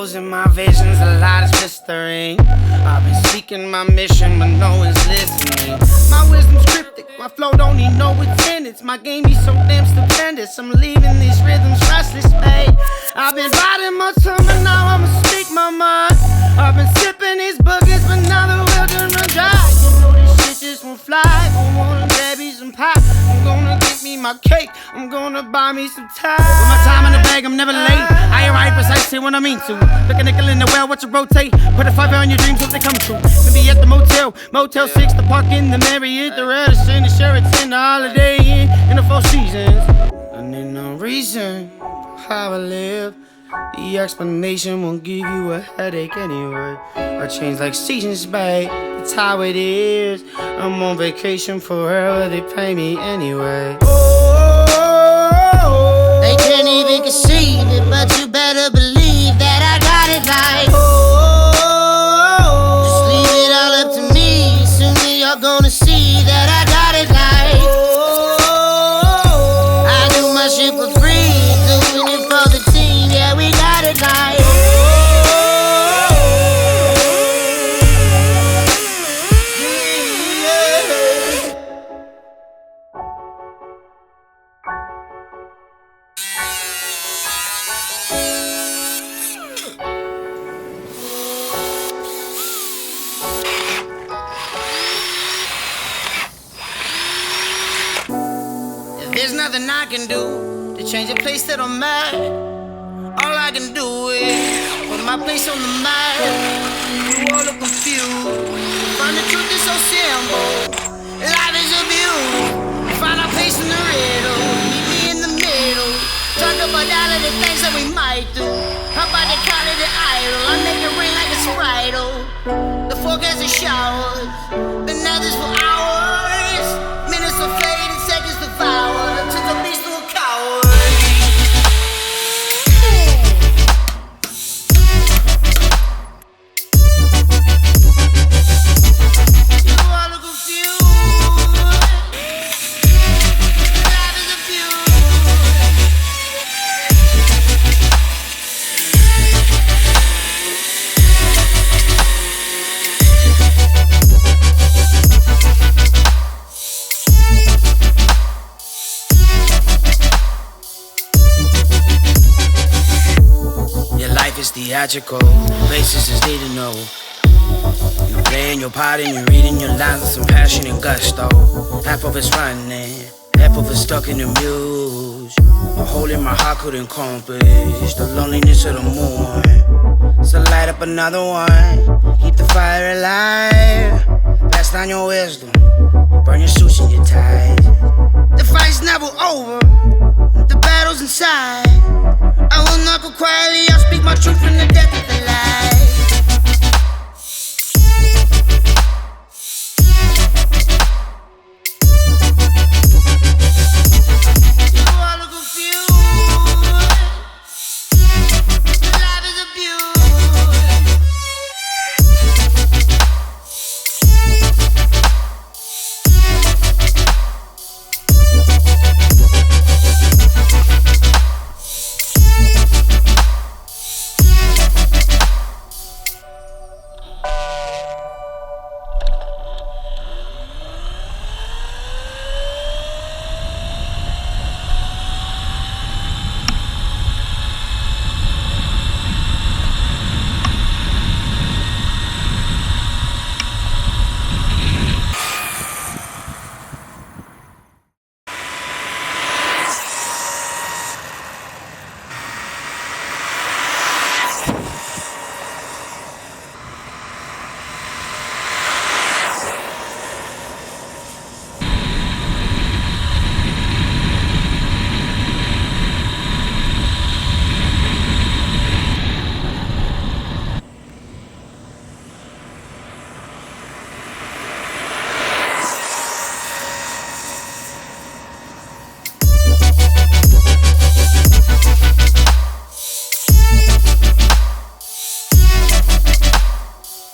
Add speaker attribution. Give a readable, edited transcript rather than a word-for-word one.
Speaker 1: shadows in my visions, a lot is blistering. I've been seeking my mission, but no one's listening. My wisdom's cryptic, my flow don't need no attendance. My game be so damn stupendous, I'm leaving these rhythms restless, babe. I've been biting my tongue, but now I'ma speak my mind. I've been sipping these boogers, but now the well done run dry. You know this shit just won't fly. I want babies and pie. I'm gonna get me my cake, I'm gonna buy me some time. With my time in the bag, I'm never late. I arrive precisely when I mean to. Look a nickel in the well, watch it rotate. Put a fiver on your dreams, hope they come true. Maybe at the Motel 6, the park in the Marriott, the Radisson, the Sheraton, the Holiday Inn, in the Four Seasons. I need no reason how I live. The explanation won't give you a headache anyway. I change like seasons, babe. That's how it is. I'm on vacation forever, they pay me anyway.
Speaker 2: They can't even conceive it, but you better believe that I got it right. Just leave it all up to me. Soon you're gonna see that I got it right. I do my shit for free, doing it for the team. Yeah, we got it right.
Speaker 1: There's nothing I can do to change a place that I'm at. All I can do is put my place on the map. You all look confused. Find the truth is so simple. Life is a view. Find our place in the riddle. Meet me in the middle. Talk about all of the things that we might do. How about they call it an idol? I make it rain like a Sprite-O. The forecast is showers, then others for hours. Minutes of fade and seconds devoured. To the beast to a coward. You all look confused. Life is a feud. It's theatrical, places is need to know. You're playing your part and you're reading your lines with some passion and gusto. Half of it's running, half of it's stuck in the muse. A hole in my heart couldn't accomplish the loneliness of the moon. So light up another one, keep the fire alive. Pass down your wisdom, burn your suits and your ties. The fight's never over, the battle's inside. I will not go quietly, I'll speak my truth from the depth of the light.